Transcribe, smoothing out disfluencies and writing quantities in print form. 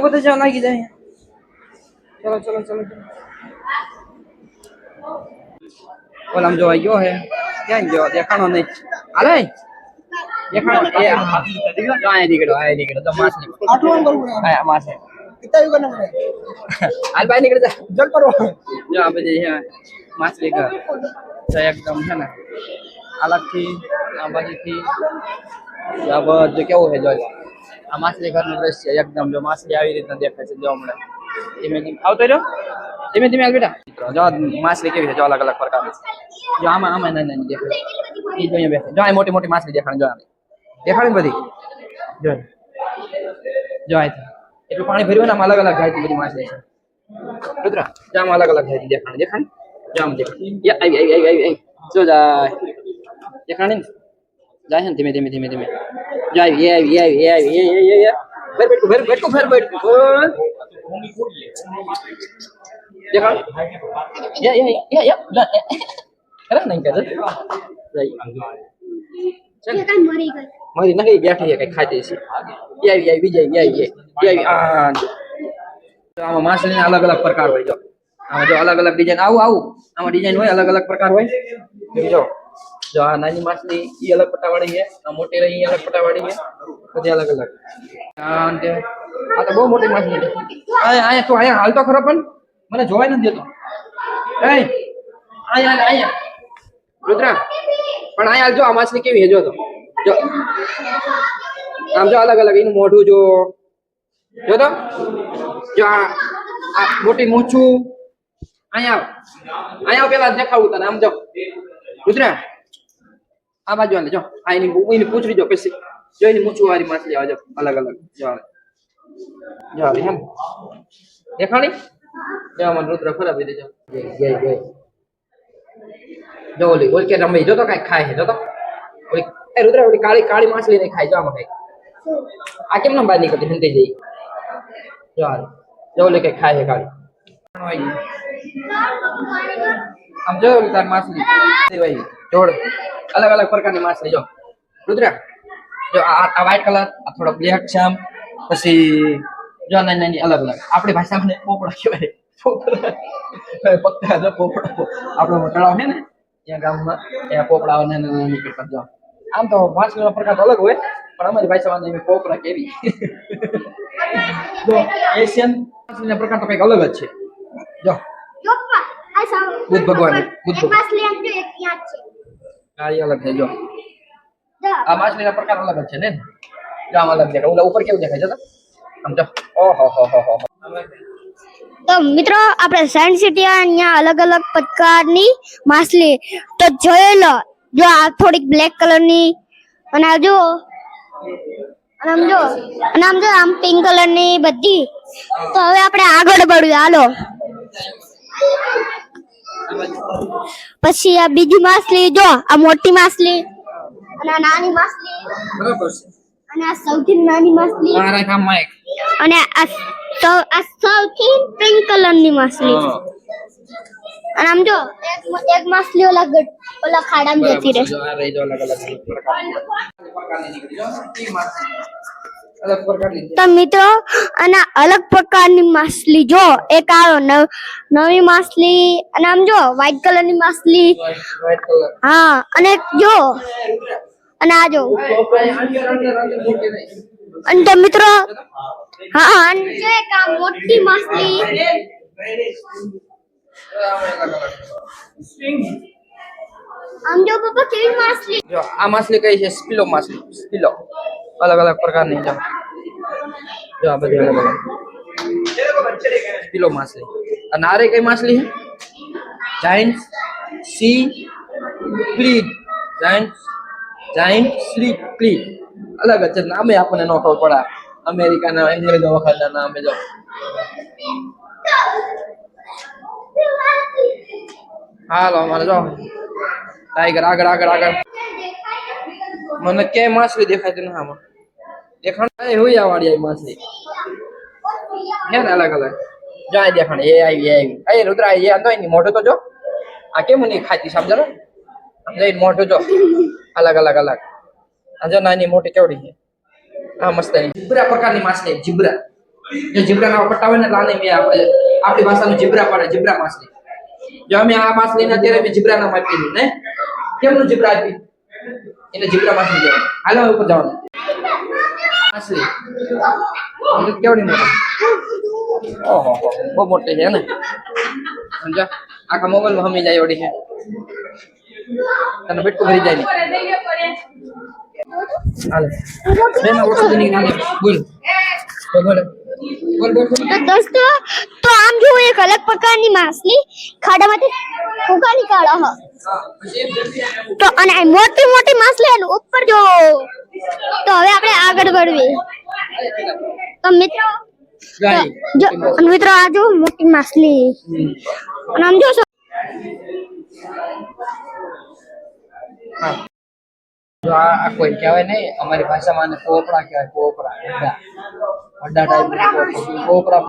બધે જાવ લાગી જાય. ચલો ચલો ચલો ઓલામ જોવા ગયો હે ક્યાં ગયો દેખાણો નહીં હાલે દેખાણો એ જો આય દીકડો તો માછલી આટલું કરવું આ માછલી कितना युग करना पड़ेगा હાલ ભાઈ નીકળી જા जल करो જો આ બધી છે માછલી ઘર તો એકદમ છે ને અલગથી આ બાજુથી આ બધું કેવું છે જો આ માછલી ઘરનું દ્રશ્ય એકદમ જો માછલી આવી રીતના દેખાય છે જોવા મળે ધીમે ધીમે આવતો રહ્યો ધીમે ધીમે હાલ બેટા જો માછલી કેવી છે જો અલગ અલગ પ્રકારની જો આમાં નાની દેખાય એ જો અહીંયા બેઠે જો આ મોટી મોટી માછલી દેખાણ જો દેખાડી ને બધી જો જો આ એટલું પાણી ભર્યું ને આમાં અલગ અલગ જાતની બધી માછલી છે રુદ્રા જો આમાં અલગ અલગ જાતની દેખાણ જો આમ દેખાણ આવી જો જાય દેખાણી ને જાય છે ને ધીમે ધીમે ધીમે ધીમે જો આવી ભર બેઠું દેખાણ અરે નહીં કરે મારી નહીં બેઠી કઈ ખાતી છે આવી બીજા આમાં માછલીના અલગ અલગ પ્રકાર હોય જો આમાં જો અલગ અલગ ડિઝાઇન આવું આમાં ડિઝાઇન હોય અલગ અલગ પ્રકાર હોય જો આ નાની માછલી એ અલગ પટ્ટાવાળી છે આ મોટી રહી અલગ પટ્ટાવાળી છે બધી અલગ અલગ આ તો બહુ મોટી માછલી છે અહીંયા તું અહીંયા હાલતો ખરો પણ મને જોવાય નથી દેતો અહીંયા રુદ્રા પણ અહીંયા જો આ માછલી કેવી છે જો તો જો આમ જો અલગ અલગ એનું મોઢું જો તો જો આ મોટી મૂછું અહીંયા પેલા દેખાવું તને આમ જો રુદ્રા આ બાજુ આલે જો આ એની પૂછડી જો પછી જો એની મૂછું વાળી માછલી આવે જો અલગ અલગ જો આવે એમ દેખાણી જો મને રુદ્ર ખરાબ દેજો જય જો ઓલી કે રમે જો તો કઈ ખાય છે જો તો ઓલી એ રુદ્ર ઓલી કાળી માછલી ને ખાય જો આમાં કઈ આ કેમ ના બહાર નીકળતી હંતે જઈ જો ઓલી કઈ ખાય છે કાળી આમ જો ઓલી તાર માછલી ભાઈ જોડ અલગ અલગ પ્રકારની માછલી જો રુદ્ર જો આ વ્હાઈટ કલર આ થોડો બ્લેક છે આમ પછી જો નાની અલગ અલગ આપણી ભાષામાં પોપડા કહેવાય પત્તા જો પોપડા આપણો તળાવ છે ને ત્યાં ગામમાં ત્યાં પોપડા નાના નીકળતા જો આમ તો માછલીનો પ્રકાર અલગ હોય પણ અમારી ભાષામાં એમ પોપડા કેવી જો એશિયન માછલીના પ્રકાર તો કંઈક અલગ જ છે જો બુદ્ધ ભગવાન આ અલગ છે જો આ માછલીના પ્રકાર અલગ જ છે ને જો આમ અલગ દેખાય ઓલા ઉપર કેવું દેખાય છે તો આમ જો ઓહો તો મિત્રો આપણે સાયન્સ સિટી અહીંયા અલગ અલગ પ્રકારની માછલી તો જોઈ લો જો આ થોડીક બ્લેક કલરની અને આ જો આમ જો આમ પિંક કલરની બધી તો હવે આપણે આગળ बढ़્યું હાલો પછી આ બીજી માછલી જો આ મોટી માછલી અને આ નાની માછલી બરાબર છે અને આ સૌથી નાની માછલી મારા ગામમાં એક અને આ સૌથી પિંક કલરની માછલી અને આમ જો એક માછલી ઓલા ખાડામાં જતી રહે જો આ રહી જો અલગ અલગ પ્રકારની નીકળી જો ઈ માછલી અલગ પ્રકારની તો મિત્રો અને અલગ પ્રકારની માછલી જો એક આવો નવી માછલી અને આમ જો વ્હાઈટ કલરની માછલી વ્હાઈટ કલર હા અને જો અને આ જો અને તો મિત્રો હા અને જો એક આ મોટી માછલી આમ જો પપ્પા કેવી માછલી જો આ માછલી કઈ છે સ્પિલો માછલી સ્પિલો અલગ અલગ પ્રકારની જો આ બધી અલગ અલગ સ્પિલો માછલી અને આ રે કઈ માછલી છે જાયન્ટ સી પ્લીડ જાયન્ટ સી પ્લીડ અલગ જ છે નામે આપણને ન ખબર પડે અમેરિકાના અંગ્રેજો વખતના નામે જો હાલો અમારે જો ટાઈગર આગળ મને ક્યાંય માછલી દેખાતી નથી આમાં દેખાણ હોય આ વાળી માછલી હે ને અલગ અલગ જો આ દેખાણ એ આવી રુદ્રા એ આંધો એની મોઢું તો જો આ કેમ નહીં ખાતી સમજો સમજાય મોઢું જો અલગ આ જો નાની મોટી કેવડી છે આ મસ્ત જીબ્રા પ્રકારની માછલી જીબ્રા જે જીબ્રાના પટ્ટા હોય ને તો આને મેં આપણે આપણી ભાષાનું જીબ્રા પાડે, જીબ્રા માછલી. જો અમે આ માછલીને અત્યારે મેં જીબ્રાના આપી દીધું ને, કેમનું જીબ્રા આપી? એને જીબ્રા માછલી કહેવાય. હાલો હવે ઉપર જવાનું. માછલી કેવડી મોટી, ઓહો બહુ મોટી છે ને, સમજા આખા મોબાઈલ માં હમી જાય એવડી છે, તને બેટકું ભરી જાય ને. હાલે બે માં ઓછું તો નહીં હાલે. બોલ બોલ બોલ બોલ બોલ. તો દોસ્તો, તો આમ જો એક અલગ પ્રકારની માછલી ખાડામાંથી ફૂંકા નીકાળે હ. તો અને આ મોટી મોટી માછલી એનું ઉપર જો. તો હવે આપણે આગળ વધીએ. તો મિત્રો, જો મિત્રો આ જો મોટી માછલી, અને આમ જો હા જો આ કોઈ કહેવાય નહીં, અમારી ભાષામાં આને પોપડા કહેવાય, પોપડા અડ્ડા ટાઈપ પોપડા.